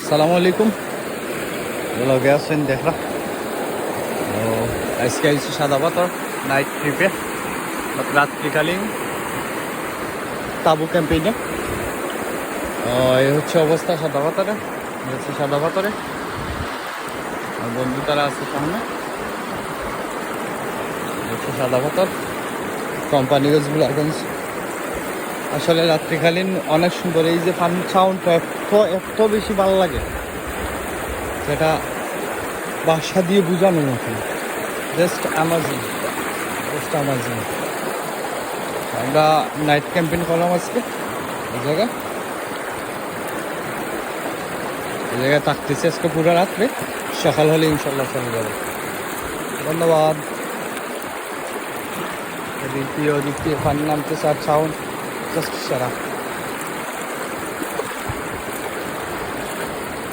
সালামু আলাইকুম, লগে আছেন দেখরা। আজকে আইছি সাদা পাথর নাইট ট্রিপে, রাত্রিকালীন তাবু ক্যাম্পেইনে। এই হচ্ছে অবস্থা সাদা পাথরে, হচ্ছে সাদা পাথরে। বন্ধু তারা আছে সামনে, হচ্ছে সাদা পাথর কোম্পানিগঞ্জ বুলারগঞ্জ। আসলে রাত্রিকালীন অনেক সুন্দর, এই যে ফান সাউন্ডটা এত বেশি ভালো লাগে, যেটা বাসা দিয়ে বোঝানো মতো। Just amazing. আমরা নাইট ক্যাম্পেইন করলাম আজকে এই জায়গায় থাকতেছি আজকে পুরো রাত্রে। সকাল হলে ইনশাল্লাহ চলে যাবে। ধন্যবাদ। দ্বিতীয় পানি নামতেছে আর সাউন্ড জাস্ট সারা।